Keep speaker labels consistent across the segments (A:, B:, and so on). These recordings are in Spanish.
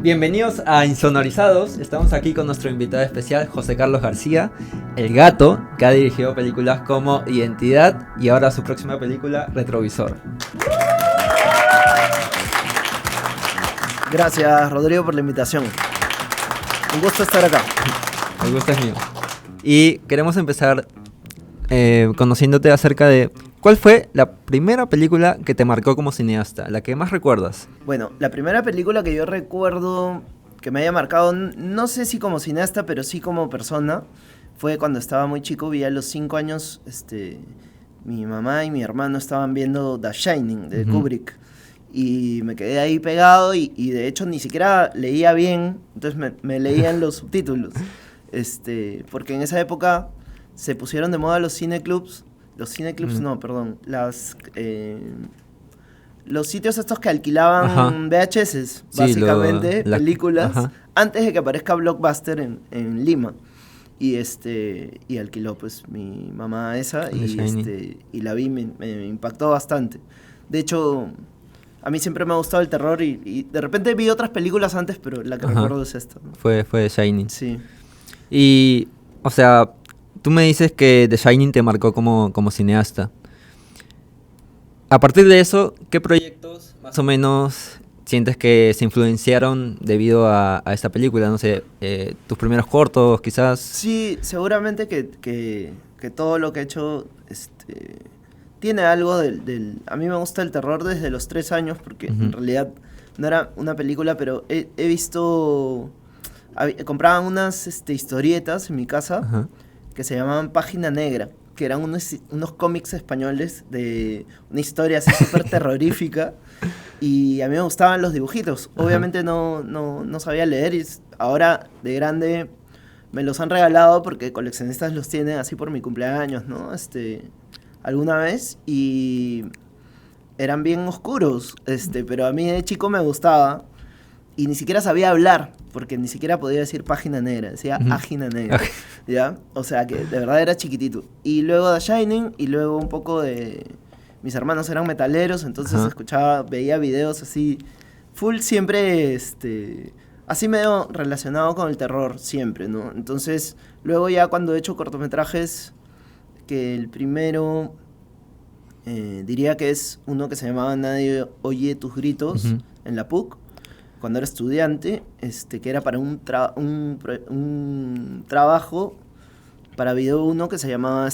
A: Bienvenidos a Insonorizados. Estamos aquí con nuestro invitado especial, José Carlos García, el gato, que ha dirigido películas como Identidad y ahora su próxima película, Retrovisor.
B: Gracias, Rodrigo, por la invitación. Un gusto estar acá.
A: El gusto es mío. Y queremos empezar conociéndote acerca de ¿cuál fue la primera película que te marcó como cineasta? La que más recuerdas.
B: Bueno, la primera película que yo recuerdo que me haya marcado, no sé si como cineasta, pero sí como persona, fue cuando estaba muy chico. Vi a los 5 años, mi mamá y mi hermano estaban viendo The Shining de Kubrick. Y me quedé ahí pegado y de hecho ni siquiera leía bien, entonces me leían los subtítulos. Porque en esa época se pusieron de moda los cineclubs. Los cineclubs no, perdón. Los sitios estos que alquilaban VHS, básicamente, películas, antes de que aparezca Blockbuster en Lima. Y alquiló pues mi mamá esa y la vi, me impactó bastante. De hecho, a mí siempre me ha gustado el terror y de repente vi otras películas antes, pero la que recuerdo es esta, ¿no?
A: Fue The Shining.
B: Sí.
A: Y, o sea, tú me dices que The Shining te marcó como cineasta. A partir de eso, ¿qué proyectos más o menos sientes que se influenciaron debido a esta película? No sé, tus primeros cortos, quizás.
B: Sí, seguramente que todo lo que he hecho tiene algo del... A mí me gusta el terror desde los 3 años, porque en realidad no era una película, pero he visto... Compraban unas historietas en mi casa que se llamaban Página Negra, que eran unos cómics españoles de una historia así súper terrorífica, y a mí me gustaban los dibujitos. Obviamente no sabía leer, y ahora de grande me los han regalado porque coleccionistas los tienen así por mi cumpleaños, ¿no? Alguna vez, y eran bien oscuros, pero a mí de chico me gustaba. Y ni siquiera sabía hablar, porque ni siquiera podía decir página negra, decía ágina negra, ¿ya? O sea que de verdad era chiquitito. Y luego The Shining, y luego un poco de... Mis hermanos eran metaleros, entonces veía videos así, full siempre, así medio relacionado con el terror, siempre, ¿no? Entonces, luego ya cuando he hecho cortometrajes, que el primero, diría que es uno que se llamaba Nadie oye tus gritos, en la PUC, cuando era estudiante, que era para un trabajo para video 1 que se llamaba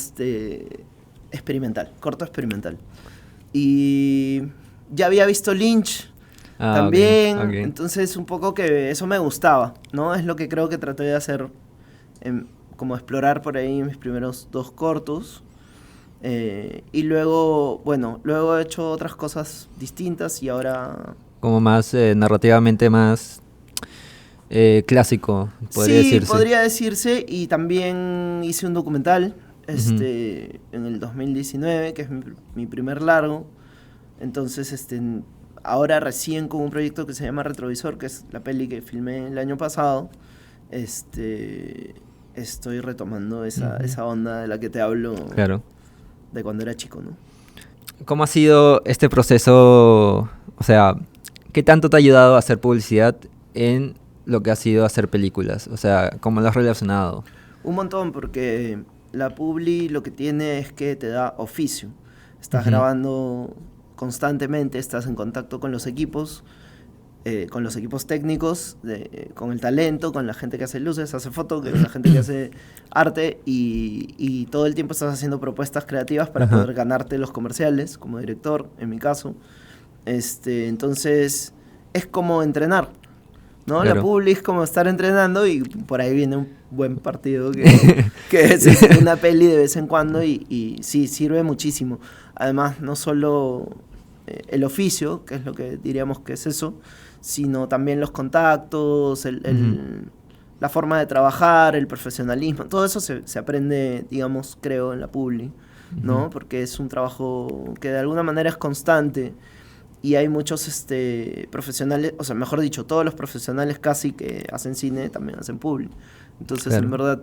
B: experimental, corto experimental. Y ya había visto Lynch también, okay. Entonces un poco que eso me gustaba, ¿no? Es lo que creo que traté de hacer, como explorar por ahí mis primeros 2 cortos. Y luego, luego he hecho otras cosas distintas y ahora... Como
A: más narrativamente más clásico, podría decirse. Sí,
B: podría decirse, y también hice un documental en el 2019, que es mi primer largo. Entonces, ahora recién con un proyecto que se llama Retrovisor, que es la peli que filmé el año pasado, estoy retomando esa onda de la que te hablo, claro, de cuando era chico, ¿no?
A: ¿Cómo ha sido este proceso? O sea, ¿qué tanto te ha ayudado a hacer publicidad en lo que ha sido hacer películas? O sea, ¿cómo lo has relacionado?
B: Un montón, porque la publi lo que tiene es que te da oficio. Estás grabando constantemente, estás en contacto con los equipos técnicos, con el talento, con la gente que hace luces, hace foto, con la gente que hace arte, y todo el tiempo estás haciendo propuestas creativas para poder ganarte los comerciales, como director, en mi caso. Entonces es como entrenar, ¿no? Claro. La publi es como estar entrenando, y por ahí viene un buen partido que es una peli de vez en cuando, y sí, sirve muchísimo. Además, no solo el oficio, que es lo que diríamos que es eso, sino también los contactos, la forma de trabajar, el profesionalismo, todo eso se aprende, digamos, creo, en la publi, ¿no? Porque es un trabajo que de alguna manera es constante. Y hay muchos profesionales, o sea, mejor dicho, todos los profesionales casi que hacen cine también hacen publi. Entonces, claro, en verdad,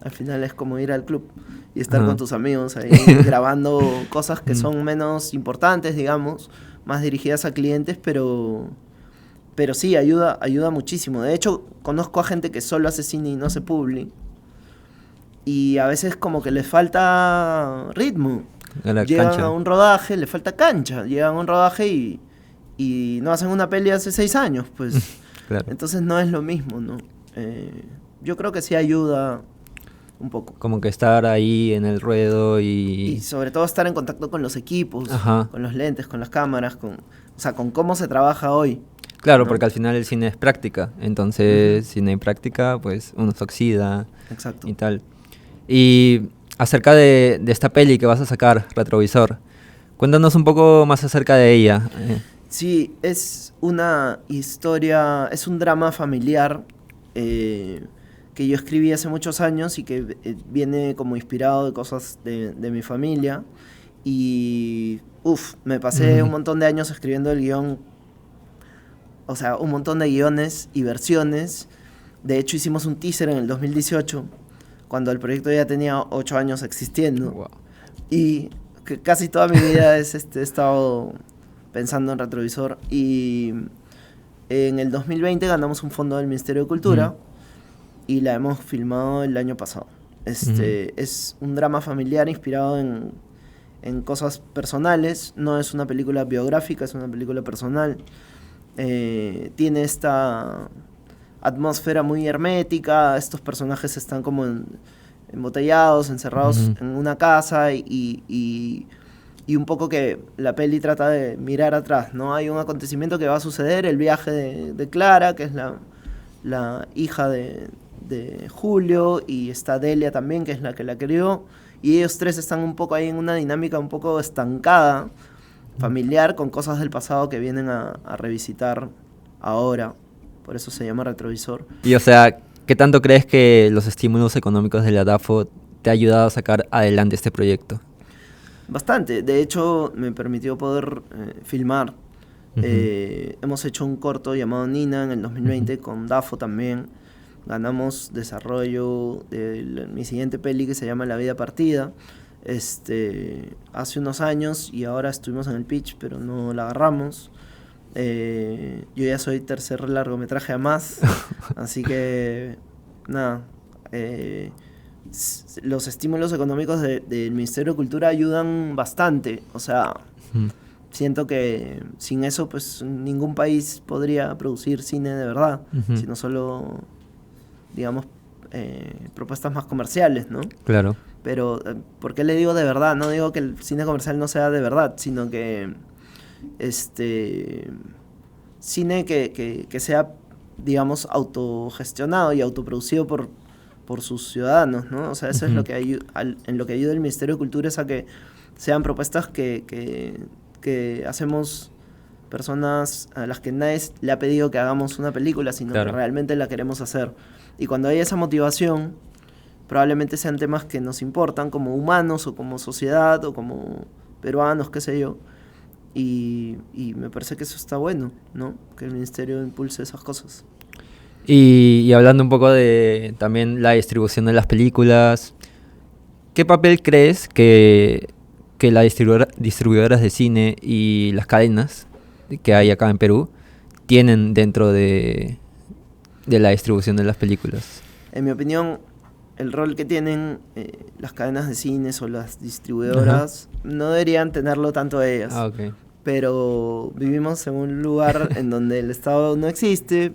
B: al final es como ir al club y estar con tus amigos ahí grabando cosas que son menos importantes, digamos, más dirigidas a clientes, pero Pero sí, ayuda muchísimo. De hecho, conozco a gente que solo hace cine y no hace publi. Y a veces como que les falta ritmo.
A: A la
B: Llegan
A: cancha.
B: a un rodaje, les falta cancha. Llegan a un rodaje y no hacen una peli hace 6 años, pues.
A: Claro.
B: Entonces no es lo mismo, ¿no? Yo creo que sí ayuda un poco.
A: Como que estar ahí en el ruedo
B: Y
A: y...
B: sobre todo estar en contacto con los equipos,
A: Ajá.
B: con los lentes, con las cámaras, o sea, con cómo se trabaja hoy.
A: Claro,
B: ¿no?
A: porque al final el cine es práctica. Entonces, si no hay práctica, pues uno se oxida
B: Exacto.
A: y tal. Y acerca de esta peli que vas a sacar, Retrovisor, cuéntanos un poco más acerca de ella.
B: Sí, es una historia, es un drama familiar que yo escribí hace muchos años y que viene como inspirado de cosas de mi familia. Y, me pasé un montón de años escribiendo el guión, o sea, un montón de guiones y versiones. De hecho, hicimos un teaser en el 2018, cuando el proyecto ya tenía 8 años existiendo.
A: Wow.
B: Y que casi toda mi vida he estado pensando en Retrovisor. Y en el 2020 ganamos un fondo del Ministerio de Cultura y la hemos filmado el año pasado. Es un drama familiar inspirado en cosas personales. No es una película biográfica, es una película personal. Tiene esta atmósfera muy hermética. Estos personajes están como embotellados, encerrados en una casa y un poco que la peli trata de mirar atrás, ¿no? Hay un acontecimiento que va a suceder, el viaje de Clara, que es la hija de Julio, y está Delia también, que es la que la crió, y ellos tres están un poco ahí en una dinámica un poco estancada, familiar, con cosas del pasado que vienen a revisitar ahora. Por eso se llama Retrovisor.
A: Y o sea, ¿qué tanto crees que los estímulos económicos de la DAFO te ha ayudado a sacar adelante este proyecto?
B: Bastante. De hecho, me permitió poder filmar. Hemos hecho un corto llamado Nina en el 2020 con DAFO también. Ganamos desarrollo de mi siguiente peli que se llama La vida partida. Hace unos años y ahora estuvimos en el pitch, pero no la agarramos. Yo ya soy tercer largometraje a más, así que nada. Los estímulos económicos del Ministerio de Cultura ayudan bastante. O sea, siento que sin eso pues ningún país podría producir cine de verdad, sino solo, digamos, propuestas más comerciales, ¿no?
A: Claro.
B: Pero, ¿por qué le digo de verdad? No digo que el cine comercial no sea de verdad, sino que cine que sea, digamos, autogestionado y autoproducido por sus ciudadanos, ¿no? O sea, eso es lo que en lo que ayuda el Ministerio de Cultura, es a que sean propuestas que hacemos personas a las que nadie le ha pedido que hagamos una película, sino que realmente la queremos hacer. Y cuando hay esa motivación, probablemente sean temas que nos importan como humanos o como sociedad o como peruanos, qué sé yo. Y me parece que eso está bueno, ¿no? Que el ministerio impulse esas cosas.
A: Y hablando un poco de también la distribución de las películas, ¿qué papel crees que las distribuidoras de cine y las cadenas que hay acá en Perú tienen dentro de la distribución de las películas?
B: En mi opinión, el rol que tienen las cadenas de cines o las distribuidoras no deberían tenerlo tanto ellas.
A: Ah, ok.
B: Pero vivimos en un lugar en donde el Estado no existe,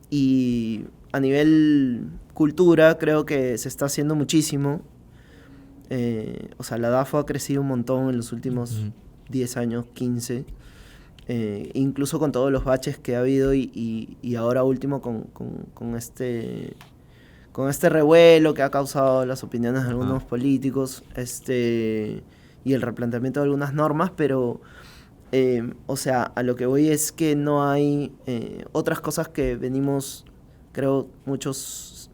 B: y a nivel cultura creo que se está haciendo muchísimo. O sea, la DAFO ha crecido un montón en los últimos 10 años, 15, incluso con todos los baches que ha habido y ahora último con este revuelo que ha causado las opiniones de algunos políticos, y el replanteamiento de algunas normas, pero o sea, a lo que voy es que no hay otras cosas que venimos, creo, muchas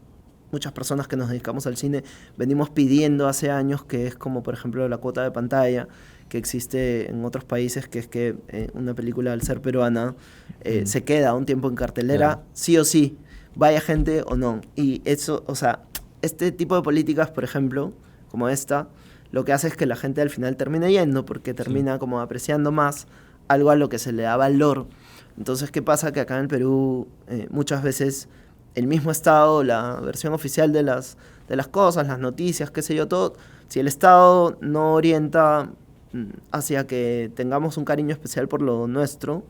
B: personas que nos dedicamos al cine venimos pidiendo hace años, que es como por ejemplo la cuota de pantalla que existe en otros países, que es que una película, al ser peruana, se queda un tiempo en cartelera, sí o sí, vaya gente o no. Y eso, o sea, este tipo de políticas, por ejemplo, como esta, lo que hace es que la gente al final termine yendo, porque termina como apreciando más algo a lo que se le da valor. Entonces, ¿qué pasa? Que acá en el Perú muchas veces el mismo Estado, la versión oficial de las cosas, las noticias, qué sé yo, todo, si el Estado no orienta hacia que tengamos un cariño especial por lo nuestro,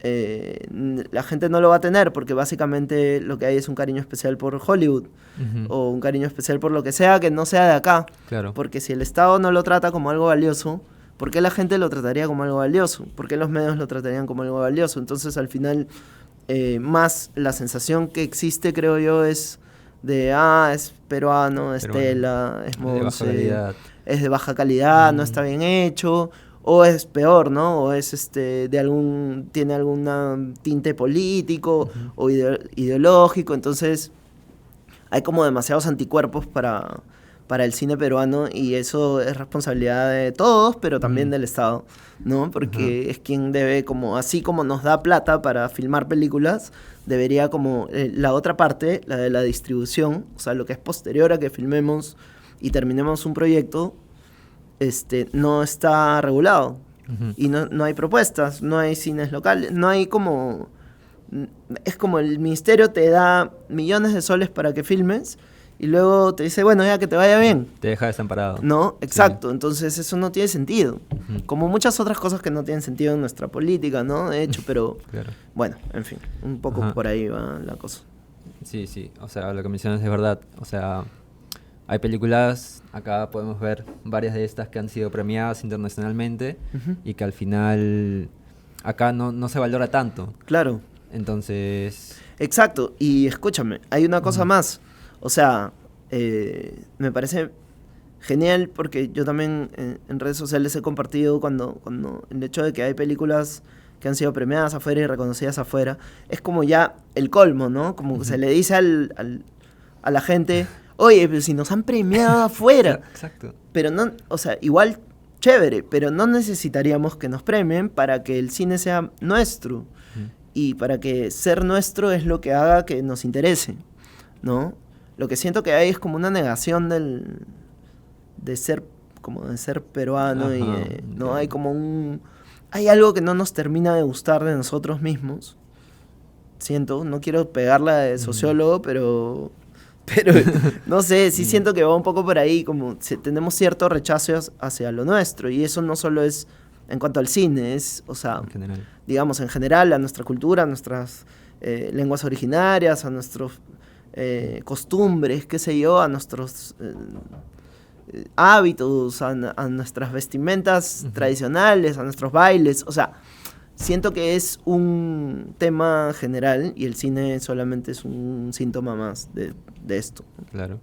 B: la gente no lo va a tener, porque básicamente lo que hay es un cariño especial por Hollywood, o un cariño especial por lo que sea que no sea de acá.
A: Claro.
B: Porque si el Estado no lo trata como algo valioso, ¿por qué la gente lo trataría como algo valioso? ¿Por qué los medios lo tratarían como algo valioso? Entonces, al final, más la sensación que existe, creo yo, es de, es peruano, es tela, es Monse, es de baja calidad, no está bien hecho, o es peor, ¿no? O es tiene algún tinte político o ideológico. Entonces, hay como demasiados anticuerpos para el cine peruano, y eso es responsabilidad de todos, pero también del Estado, ¿no? Porque es quien debe, como así como nos da plata para filmar películas, debería como la otra parte, la de la distribución, o sea, lo que es posterior a que filmemos y terminemos un proyecto, no está regulado. Y no hay propuestas, no hay cines locales, no hay como... Es como el ministerio te da millones de soles para que filmes, y luego te dice, bueno, ya que te vaya bien.
A: Te deja desamparado.
B: No, exacto. Sí. Entonces eso no tiene sentido. Como muchas otras cosas que no tienen sentido en nuestra política, ¿no? De hecho, pero... Claro. Bueno, en fin, un poco por ahí va la cosa.
A: Sí, sí. O sea, lo que mencionas es verdad. O sea, hay películas, acá podemos ver varias de estas que han sido premiadas internacionalmente y que al final acá no se valora tanto.
B: Claro.
A: Entonces...
B: Exacto. Y escúchame, hay una cosa más. O sea, me parece genial, porque yo también en redes sociales he compartido cuando el hecho de que hay películas que han sido premiadas afuera y reconocidas afuera, es como ya el colmo, ¿no? Como que se le dice a la gente, oye, pero si nos han premiado afuera.
A: Exacto.
B: Pero no, o sea, igual chévere, pero no necesitaríamos que nos premien para que el cine sea nuestro. Y para que ser nuestro es lo que haga que nos interese, ¿no? Lo que siento que hay es como una negación de ser peruano. Y no hay como hay algo que no nos termina de gustar de nosotros mismos. Siento, no quiero pegarla de sociólogo, pero no sé, sí siento que va un poco por ahí, como tenemos cierto rechazo hacia lo nuestro, y eso no solo es en cuanto al cine, es, o sea, digamos, en general, a nuestra cultura, a nuestras lenguas originarias, a nuestros costumbres, qué sé yo, a nuestros hábitos, a nuestras vestimentas tradicionales, a nuestros bailes. O sea, siento que es un tema general y el cine solamente es un síntoma más de esto.
A: Claro.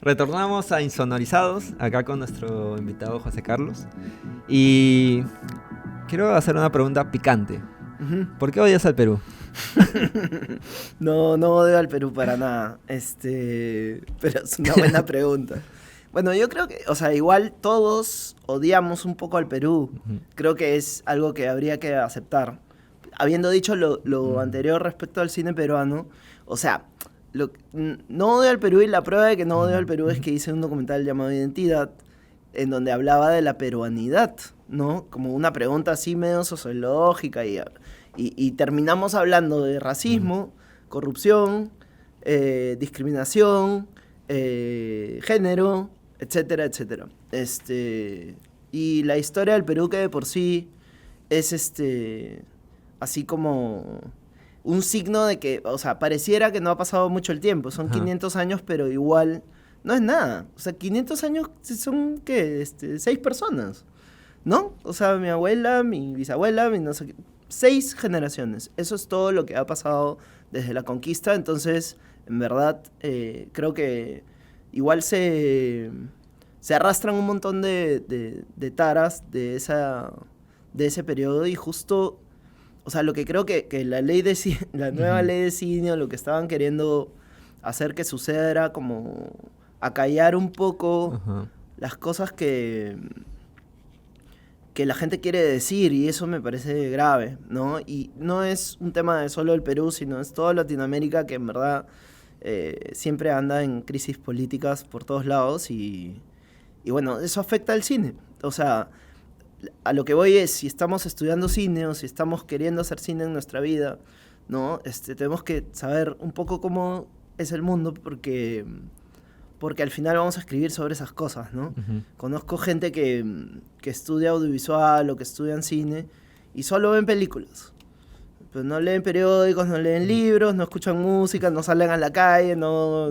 A: Retornamos a Insonorizados, acá con nuestro invitado José Carlos. Y quiero hacer una pregunta picante. ¿Por qué odias al Perú?
B: No odio al Perú para nada. Pero es una buena pregunta. Bueno, yo creo que, o sea, igual todos odiamos un poco al Perú. Creo que es algo que habría que aceptar. Habiendo dicho lo anterior respecto al cine peruano, o sea, no odio al Perú, y la prueba de que no odio al Perú es que hice un documental llamado Identidad, en donde hablaba de la peruanidad, ¿no? Como una pregunta así medio sociológica, y terminamos hablando de racismo, corrupción, discriminación, género, etcétera, etcétera. Y la historia del Perú, que de por sí es así como un signo de que, o sea, pareciera que no ha pasado mucho el tiempo, son 500 años, pero igual no es nada. O sea, 500 años son, ¿qué? 6 personas, ¿no? O sea, mi abuela, mi bisabuela, no sé qué, 6 generaciones. Eso es todo lo que ha pasado desde la conquista. Entonces, en verdad, creo que igual se arrastran un montón de taras de ese periodo, y justo, o sea, lo que creo que la nueva ley de cine, o lo que estaban queriendo hacer que suceda, era como acallar un poco las cosas que la gente quiere decir, y eso me parece grave, ¿no? Y no es un tema de solo el Perú, sino es toda Latinoamérica, que en verdad siempre anda en crisis políticas por todos lados y bueno, eso afecta al cine. O sea, a lo que voy es, si estamos estudiando cine o si estamos queriendo hacer cine en nuestra vida, ¿no? Tenemos que saber un poco cómo es el mundo porque al final vamos a escribir sobre esas cosas, ¿no?
A: Ujú.
B: Conozco gente que estudia audiovisual o que estudia cine y solo ven películas. Pues no leen periódicos, no leen libros, no escuchan música, no salen a la calle, no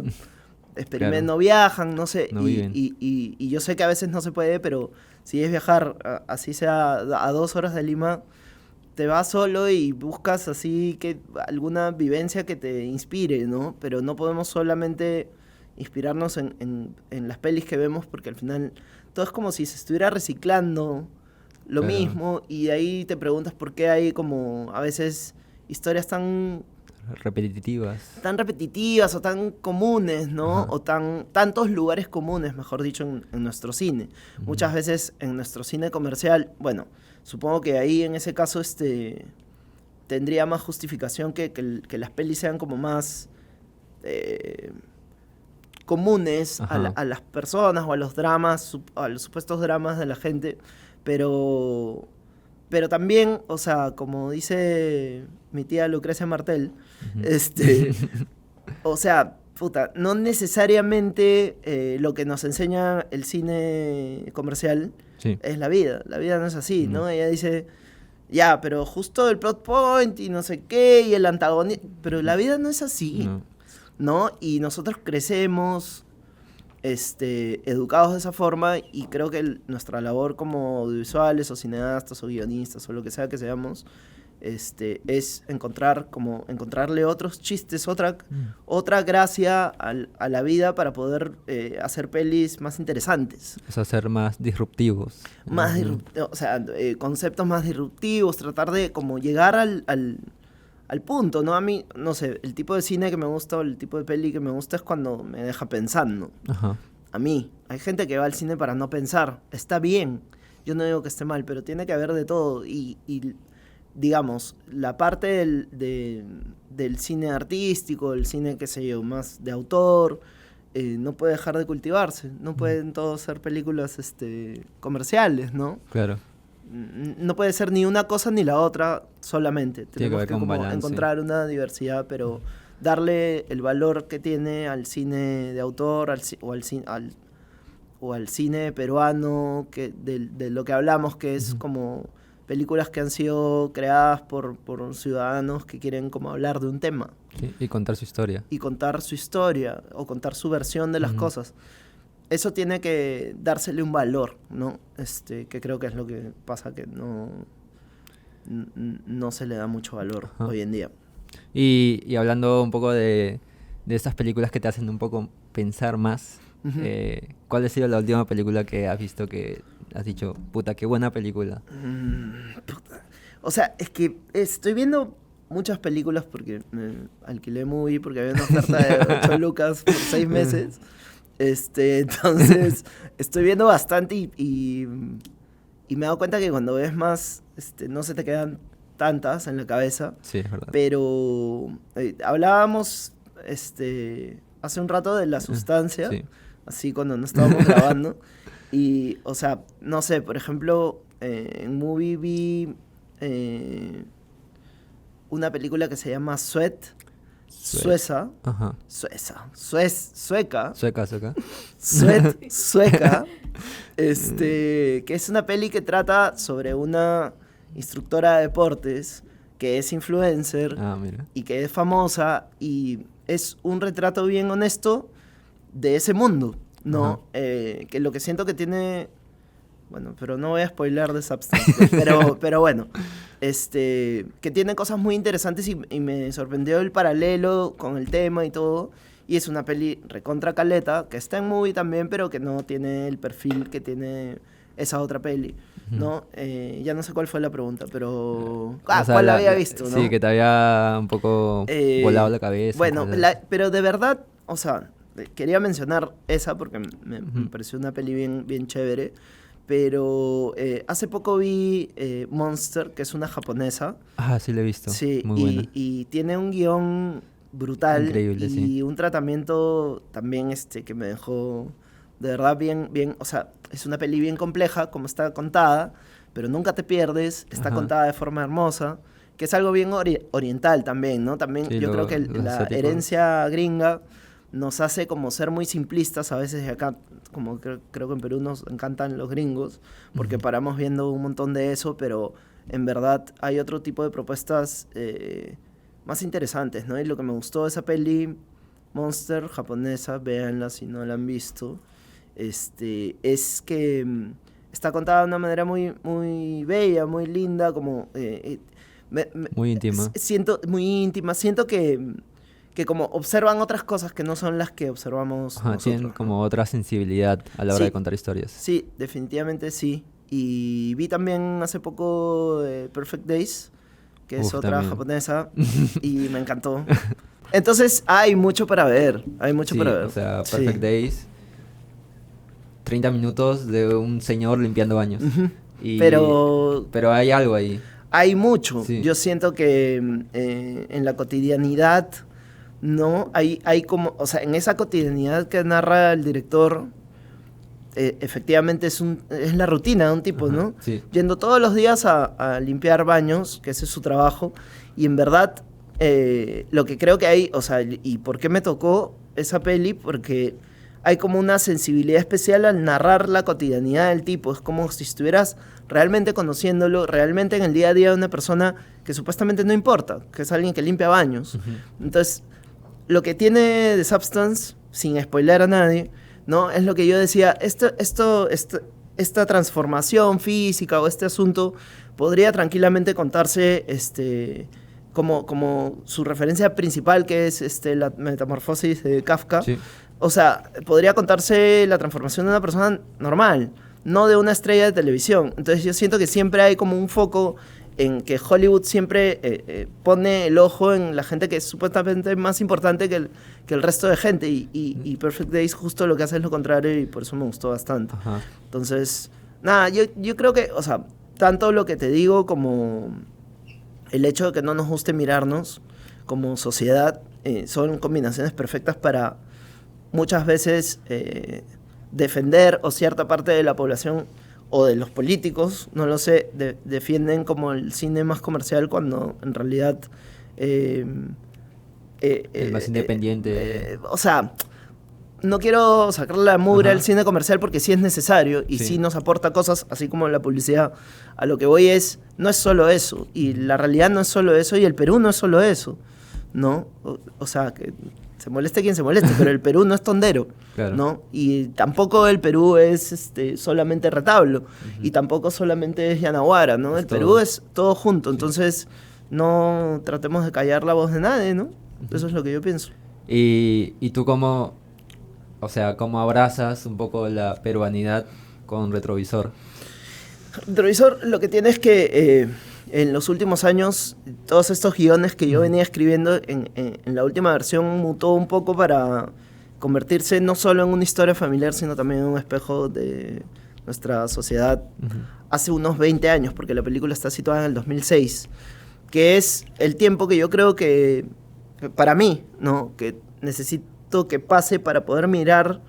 B: experimentan,
A: Claro.
B: no viajan, no sé.
A: No viven.
B: Y yo sé que a veces no se puede, pero si es viajar, así sea a 2 horas de Lima, te vas solo y buscas así que alguna vivencia que te inspire, ¿no? Pero no podemos solamente inspirarnos en las pelis que vemos porque al final todo es como si se estuviera reciclando lo
A: Claro.
B: mismo y de ahí te preguntas por qué hay como a veces historias
A: Repetitivas.
B: tan repetitivas o tan comunes, ¿no?
A: Ajá.
B: O tantos lugares comunes, mejor dicho, en nuestro cine. Muchas veces en nuestro cine comercial, bueno, supongo que ahí en ese caso tendría más justificación que las pelis sean como más eh, comunes
A: Ajá.
B: a las personas o a los dramas, a los supuestos dramas de la gente, pero, pero también, o sea, como dice mi tía Lucrecia Martel,
A: Ujú.
B: o sea, puta, no necesariamente lo que nos enseña el cine comercial
A: Sí.
B: es la vida no es así, ¿no?
A: No.
B: Ella dice, ya, pero justo el plot point y no sé qué, y el antagonista, pero la vida no es así.
A: No.
B: ¿No? Y nosotros crecemos educados de esa forma y creo que nuestra labor como audiovisuales o cineastas o guionistas o lo que sea que seamos, es encontrarle otros chistes, otra gracia a la vida para poder hacer pelis más interesantes.
A: O sea, ser más disruptivos.
B: Más o sea, conceptos más disruptivos, tratar de como llegar al punto, ¿no? A mí, no sé, el tipo de cine que me gusta o el tipo de peli que me gusta es cuando me deja pensando.
A: Ajá.
B: A mí, hay gente que va al cine para no pensar. Está bien, yo no digo que esté mal, pero tiene que haber de todo. Y digamos, la parte del cine artístico, el cine, qué sé yo, más de autor, no puede dejar de cultivarse. No pueden todos ser películas comerciales, ¿no?
A: Claro.
B: No puede ser ni una cosa ni la otra solamente.
A: Tiene que
B: Tenemos
A: haber
B: que
A: un
B: como
A: balance.
B: encontrar una diversidad, pero darle el valor que tiene al cine de autor o al cine peruano, de lo que hablamos, que es
A: Ujú.
B: como películas que han sido creadas por ciudadanos que quieren como hablar de un tema
A: Sí, y contar su historia.
B: y contar su historia o contar su versión de las
A: Ujú.
B: cosas. Eso tiene que dársele un valor, ¿no? Que creo que es lo que pasa, que no se le da mucho valor
A: Ajá.
B: hoy en día.
A: Y hablando un poco de estas películas que te hacen un poco pensar más,
B: Ujú.
A: ¿Cuál ha sido la última película que has visto que has dicho, puta, qué buena película?
B: Puta. O sea, es que estoy viendo muchas películas porque me alquilé Movie porque había una oferta de 8 lucas por 6 meses. Entonces, estoy viendo bastante y me he dado cuenta que cuando ves más, no se te quedan tantas en la cabeza.
A: Sí, es verdad.
B: Pero hablábamos hace un rato de La Sustancia,
A: Sí.
B: así cuando no estábamos grabando. Y, o sea, no sé, por ejemplo, en Movie vi una película que se llama Sweat, Sueca,
A: Ajá.
B: Sueca,
A: Sueca, sueca.
B: Sueca, que es una peli que trata sobre una instructora de deportes que es influencer
A: Ah, mira.
B: y que es famosa y es un retrato bien honesto de ese mundo, ¿no? Que lo que siento que tiene... Bueno, pero no voy a spoiler de Substance, pero bueno, que tiene cosas muy interesantes y me sorprendió el paralelo con el tema y todo. Y es una peli recontra caleta, que está en Movie también, pero que no tiene el perfil que tiene esa otra peli, ¿no? Ya no sé cuál fue la pregunta, pero...
A: O sea,
B: ¿cuál la había visto, no?
A: Sí, que te había un poco volado la cabeza.
B: Bueno,
A: cosas así.
B: pero de verdad, o sea, quería mencionar esa porque me
A: Ujú.
B: pareció una peli bien, bien chévere. Pero hace poco vi Monster, que es una japonesa.
A: Ah, sí, lo he visto.
B: Sí,
A: Muy buena.
B: y tiene un guión brutal.
A: Increíble,
B: y
A: sí.
B: un tratamiento también que me dejó de verdad bien, o sea, es una peli bien compleja como está contada, pero nunca te pierdes, está
A: Ajá.
B: contada de forma hermosa, que es algo bien oriental también, ¿no? También
A: Sí,
B: yo creo que
A: los
B: la
A: asiáticos.
B: herencia gringa nos hace como ser muy simplistas a veces de acá, como creo que en Perú nos encantan los gringos, porque
A: Ujú.
B: paramos viendo un montón de eso, pero en verdad hay otro tipo de propuestas más interesantes, ¿no? Y lo que me gustó de esa peli, Monster, japonesa, véanla si no la han visto, es que está contada de una manera muy bella, muy linda, como
A: Muy íntima.
B: siento muy íntima, siento que como observan otras cosas que no son las que observamos
A: Ajá, tienen
B: nosotros, ¿no?
A: como otra sensibilidad a la hora de
B: Sí,
A: contar historias.
B: sí, definitivamente sí. Y vi también hace poco Perfect Days, que es
A: Uf,
B: otra
A: también.
B: japonesa, y me encantó. Entonces hay mucho para ver, hay mucho para
A: Sí, o
B: ver.
A: sea, Perfect
B: Sí.
A: Days, 30 minutos de un señor limpiando baños.
B: Ujú.
A: Y...
B: Pero
A: Pero hay algo ahí.
B: hay mucho.
A: Sí.
B: Yo siento que en la cotidianidad, ¿no? Hay como, o sea, en esa cotidianidad que narra el director, efectivamente es la rutina de un tipo,
A: Ajá,
B: ¿no?
A: sí.
B: Yendo todos los días a limpiar baños, que ese es su trabajo, y en verdad lo que creo que hay, o sea, y por qué me tocó esa peli, porque hay como una sensibilidad especial al narrar la cotidianidad del tipo, es como si estuvieras realmente conociéndolo, realmente en el día a día de una persona que supuestamente no importa, que es alguien que limpia baños.
A: Ujú.
B: Entonces, lo que tiene The Substance, sin spoiler a nadie, ¿no? Es lo que yo decía, esta transformación física o este asunto podría tranquilamente contarse como su referencia principal, que es la metamorfosis de Kafka.
A: Sí.
B: O sea, podría contarse la transformación de una persona normal, no de una estrella de televisión. Entonces yo siento que siempre hay como un foco en que Hollywood siempre pone el ojo en la gente que es supuestamente más importante que el resto de gente y Perfect Days justo lo que hace es lo contrario y por eso me gustó bastante.
A: Ajá.
B: Entonces, nada, yo creo que, o sea, tanto lo que te digo como el hecho de que no nos guste mirarnos como sociedad son combinaciones perfectas para muchas veces defender o cierta parte de la población o de los políticos, no lo sé, defienden como el cine más comercial cuando en realidad
A: El más independiente.
B: o sea, no quiero sacarle la mugre al
A: Ajá.
B: cine comercial porque sí es necesario y sí
A: Sí.
B: nos aporta cosas, así como la publicidad. A lo que voy no es solo eso, y la realidad no es solo eso, y el Perú no es solo eso, ¿no? O sea, que se moleste quien se moleste, pero el Perú no es tondero,
A: Claro.
B: ¿no? Y tampoco el Perú es solamente retablo,
A: Ujú.
B: y tampoco solamente es Yanaguara, ¿no?
A: Es
B: El Perú
A: todo.
B: es todo junto,
A: Sí.
B: entonces no tratemos de callar la voz de nadie, ¿no?
A: Ujú.
B: Eso es lo que yo pienso.
A: Y tú cómo, o sea, cómo abrazas un poco la peruanidad con Retrovisor.
B: Retrovisor lo que tiene es que en los últimos años todos estos guiones que yo
A: Ujú.
B: venía escribiendo en la última versión mutó un poco para convertirse no solo en una historia familiar, sino también en un espejo de nuestra sociedad
A: Ujú.
B: hace unos 20 años, porque la película está situada en el 2006, que es el tiempo que yo creo que, para mí, ¿no? Que necesito que pase para poder mirar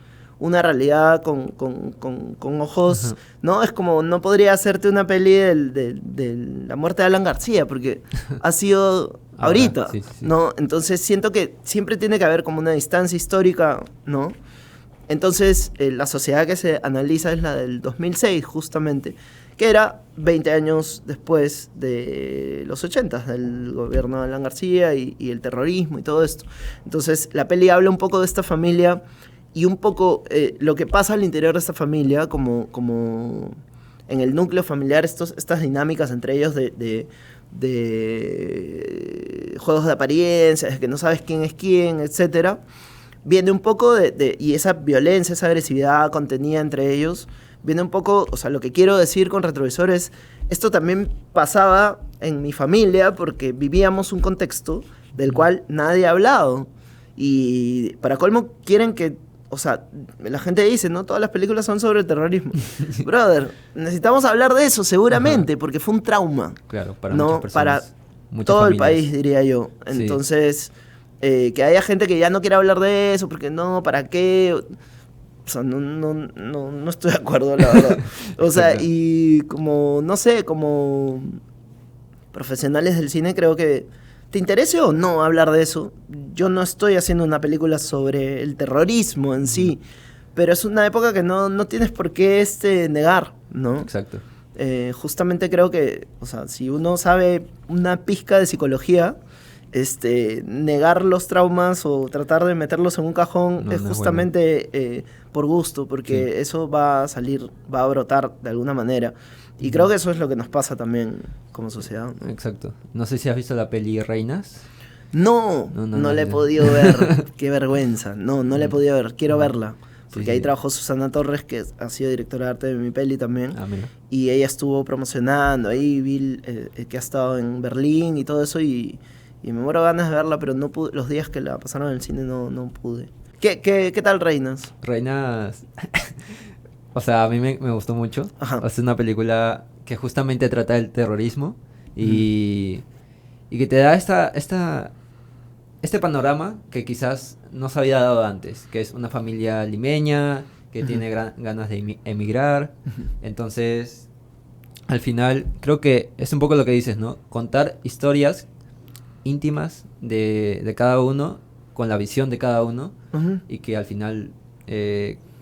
B: una realidad con ojos,
A: Ajá.
B: ¿no? Es como, no podría hacerte una peli de la muerte de Alan García, porque ha sido
A: Ahora,
B: ahorita,
A: sí, sí, sí.
B: ¿no? Entonces siento que siempre tiene que haber como una distancia histórica, ¿no? Entonces, la sociedad que se analiza es la del 2006, justamente, que era 20 años después de los 80, del gobierno de Alan García y el terrorismo y todo esto. Entonces, la peli habla un poco de esta familia y un poco lo que pasa al interior de esta familia, como en el núcleo familiar, estas dinámicas entre ellos de juegos de apariencias, de que no sabes quién es quién, etcétera, viene un poco y esa violencia, esa agresividad contenida entre ellos, viene un poco, o sea, lo que quiero decir con Retrovisor es, esto también pasaba en mi familia porque vivíamos un contexto del cual nadie ha hablado. Y para colmo quieren que, o sea, la gente dice, ¿no? Todas las películas son sobre el terrorismo. Brother, necesitamos hablar de eso seguramente,
A: Ajá.
B: porque fue un trauma,
A: Claro, para muchas
B: ¿no? Para
A: personas, muchas
B: todo el
A: familias.
B: país, diría yo.
A: Sí.
B: Entonces, Que haya gente que ya no quiera hablar de eso, porque no, ¿para qué? O sea, no estoy de acuerdo, la verdad. O sea, y como, no sé, como profesionales del cine, creo que te interese o no hablar de eso. Yo no estoy haciendo una película sobre el terrorismo en sí, pero es una época que no tienes por qué negar, ¿no?
A: Exacto.
B: Justamente creo que, o sea, si uno sabe una pizca de psicología, negar los traumas o tratar de meterlos en un cajón es justamente por gusto, porque eso va a salir, va a brotar de alguna manera. Y creo que eso es lo que nos pasa también como sociedad, ¿no?
A: Exacto. No sé si has visto la peli Reinas.
B: No la he podido ver. Qué vergüenza. No la he podido ver. Quiero verla. Porque ahí trabajó Susana Torres, que ha sido directora de arte de mi peli también. Y ella estuvo promocionando. Ahí vi que ha estado en Berlín y todo eso. Y me muero ganas de verla, pero no pude, los días que la pasaron en el cine no pude. ¿Qué tal Reinas?
A: Reinas... O sea, a mí me gustó mucho.
B: Ajá.
A: Es una película que justamente trata del terrorismo y que te da este panorama que quizás no se había dado antes, que es una familia limeña que tiene ganas de emigrar. Entonces, al final, creo que es un poco lo que dices, ¿no? Contar historias íntimas de cada uno, con la visión de cada uno, y que al final...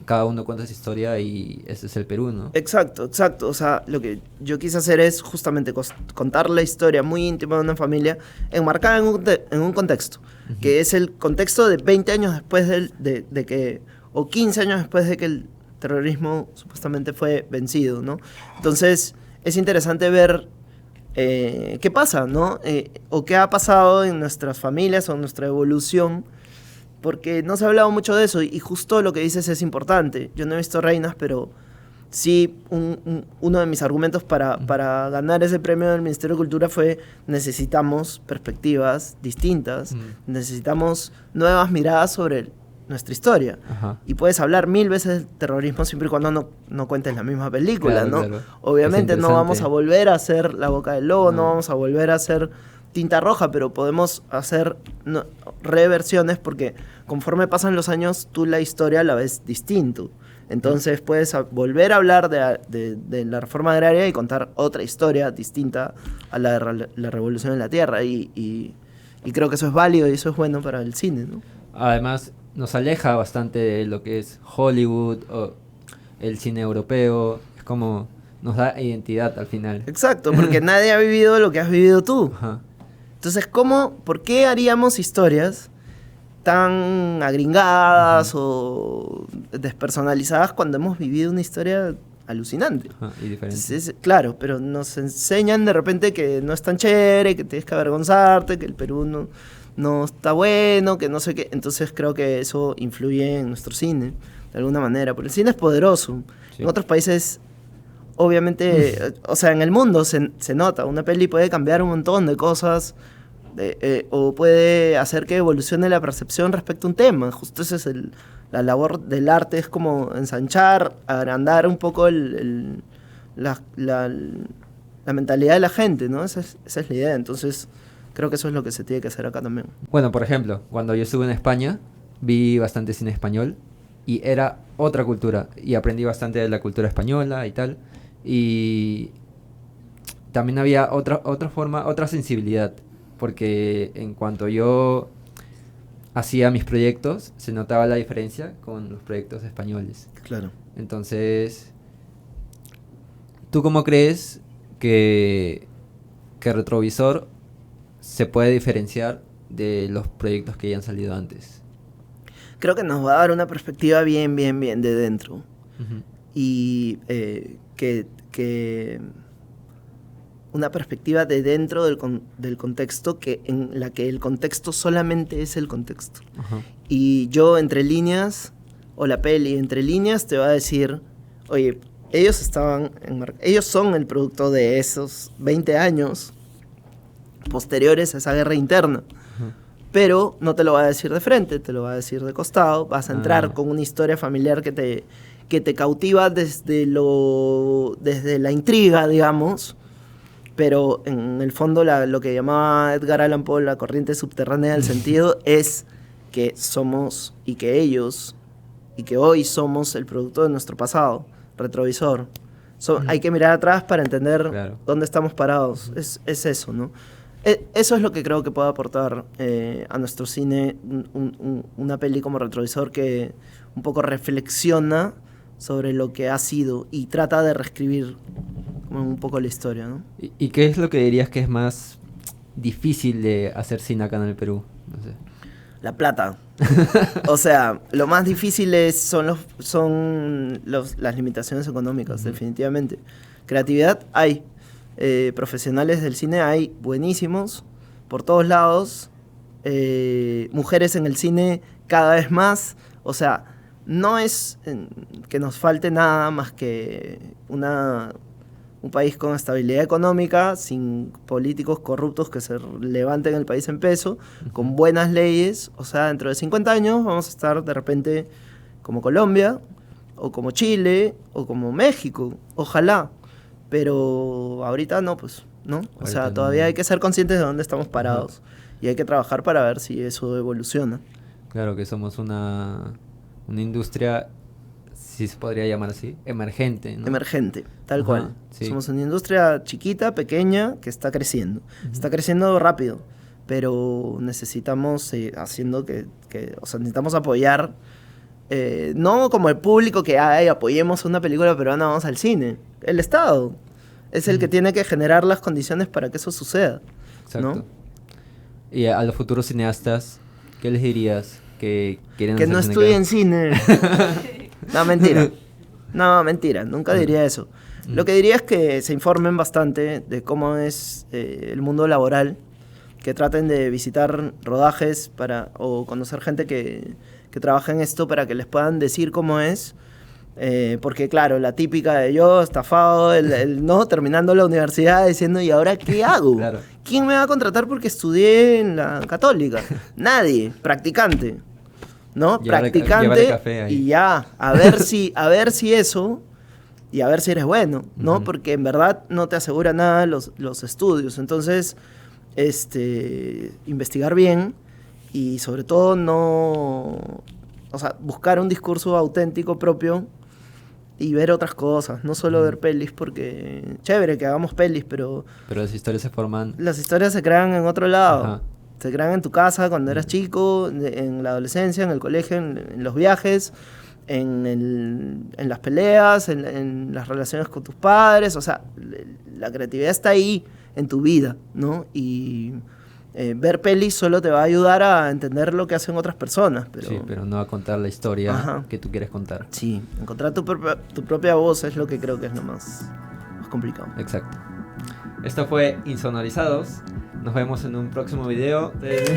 A: cada uno cuenta su historia y ese es el Perú, ¿no?
B: Exacto. O sea, lo que yo quise hacer es justamente contar la historia muy íntima de una familia enmarcada en un contexto, que es el contexto de 20 años después de que, o 15 años después de que el terrorismo supuestamente fue vencido, ¿no? Entonces, es interesante ver qué pasa, ¿no? O qué ha pasado en nuestras familias o en nuestra evolución, porque no se ha hablado mucho de eso y justo lo que dices es importante. Yo no he visto Reinas, pero sí uno de mis argumentos para ganar ese premio del Ministerio de Cultura fue: necesitamos perspectivas distintas, necesitamos nuevas miradas sobre nuestra historia. Y puedes hablar 1000 veces del terrorismo siempre y cuando no cuentes la misma película, ¿no? Claro. Obviamente no vamos a volver a hacer La Boca del Lobo, no vamos a volver a hacer Tinta Roja, pero podemos hacer reversiones, porque conforme pasan los años tú la historia la ves distinto. Entonces puedes volver a hablar de la reforma agraria y contar otra historia distinta a la de la revolución en la tierra, y creo que eso es válido y eso es bueno para el cine, ¿no?
A: Además nos aleja bastante de lo que es Hollywood o el cine europeo. Es como nos da identidad al final.
B: Exacto, porque nadie ha vivido lo que has vivido tú. Entonces, ¿por qué haríamos historias tan agringadas o despersonalizadas cuando hemos vivido una historia alucinante?
A: Y diferente.
B: Entonces, claro, pero nos enseñan de repente que no es tan chévere, que tienes que avergonzarte, que el Perú no está bueno, que no sé qué. Entonces creo que eso influye en nuestro cine, de alguna manera. Porque el cine es poderoso. Sí. En otros países, obviamente, o sea, en el mundo se nota. Una peli puede cambiar un montón de cosas, o puede hacer que evolucione la percepción respecto a un tema. Justo esa es la labor del arte, es como ensanchar, agrandar un poco la mentalidad de la gente, ¿no? Esa es la idea. Entonces creo que eso es lo que se tiene que hacer acá también.
A: Bueno, por ejemplo, cuando yo estuve en España, vi bastante cine español y era otra cultura, y aprendí bastante de la cultura española y tal, y también había otra forma, otra sensibilidad, porque en cuanto yo hacía mis proyectos, se notaba la diferencia con los proyectos españoles.
B: Claro.
A: Entonces, ¿tú cómo crees que Retrovisor se puede diferenciar de los proyectos que ya han salido antes?
B: Creo que nos va a dar una perspectiva bien de dentro. Y que una perspectiva de dentro del contexto, en la que el contexto solamente es el contexto. Y yo, entre líneas, o la peli entre líneas, te va a decir: oye, ellos son el producto de esos 20 años posteriores a esa guerra interna. Pero no te lo va a decir de frente, te lo va a decir de costado. Vas a entrar con una historia familiar que te cautiva desde la intriga, digamos, pero en el fondo lo que llamaba Edgar Allan Poe la corriente subterránea del sentido es que somos, y que ellos, y que hoy somos el producto de nuestro pasado, retrovisor. Hay que mirar atrás para entender dónde estamos parados. Es eso, ¿no? Eso es lo que creo que puede aportar a nuestro cine una peli como Retrovisor, que un poco reflexiona sobre lo que ha sido y trata de reescribir como un poco la historia, ¿no?
A: ¿Y qué es lo que dirías que es más difícil de hacer cine acá en el Perú? No sé.
B: La plata. O sea, lo más difícil son las limitaciones económicas, definitivamente. Creatividad hay. Profesionales del cine hay buenísimos por todos lados. Mujeres en el cine cada vez más. O sea, no es que nos falte nada más que un país con estabilidad económica, sin políticos corruptos que se levanten el país en peso, con buenas leyes. O sea, dentro de 50 años vamos a estar de repente como Colombia, o como Chile, o como México. Ojalá. Pero ahorita no, pues, ¿no? O sea, todavía hay que ser conscientes de dónde estamos parados. Y hay que trabajar para ver si eso evoluciona.
A: Claro que somos una industria, si se podría llamar así, emergente, ¿no?
B: Emergente, tal cual. Sí. Somos una industria chiquita, pequeña, que está creciendo. Está creciendo rápido, pero necesitamos haciendo o sea, necesitamos apoyar, no como el público que apoyemos una película peruana, vamos al cine. El Estado es el que tiene que generar las condiciones para que eso suceda.
A: Exacto.
B: ¿No?
A: Y a los futuros cineastas, ¿qué les dirías? Que quieren
B: que no estudien cine. No, mentira. No, mentira. Nunca diría eso. Lo que diría es que se informen bastante de cómo es el mundo laboral, que traten de visitar rodajes o conocer gente que trabaja en esto para que les puedan decir cómo es. Porque claro, la típica de yo estafado, no terminando la universidad diciendo ¿y ahora qué hago?
A: Claro.
B: ¿Quién me va a contratar porque estudié en la Católica? Nadie, practicante, ¿no? Practicante café ahí. Y ya, a ver si eso, y a ver si eres bueno, ¿no? Porque en verdad no te asegura nada los estudios. Entonces, investigar bien y sobre todo o sea, buscar un discurso auténtico propio y ver otras cosas, no solo ver pelis, porque chévere que hagamos pelis, pero
A: las historias se forman...
B: Las historias se crean en otro lado. Ajá. Se crean en tu casa cuando eras chico, en la adolescencia, en el colegio, en los viajes, en las peleas, en las relaciones con tus padres. O sea, la creatividad está ahí en tu vida, ¿no? Y ver pelis solo te va a ayudar a entender lo que hacen otras personas.
A: Sí, pero no a contar la historia que tú quieres contar.
B: Sí, encontrar tu propia voz es lo que creo que es lo más complicado.
A: Exacto. Esto fue Insonorizados. Nos vemos en un próximo video.
B: Chévere.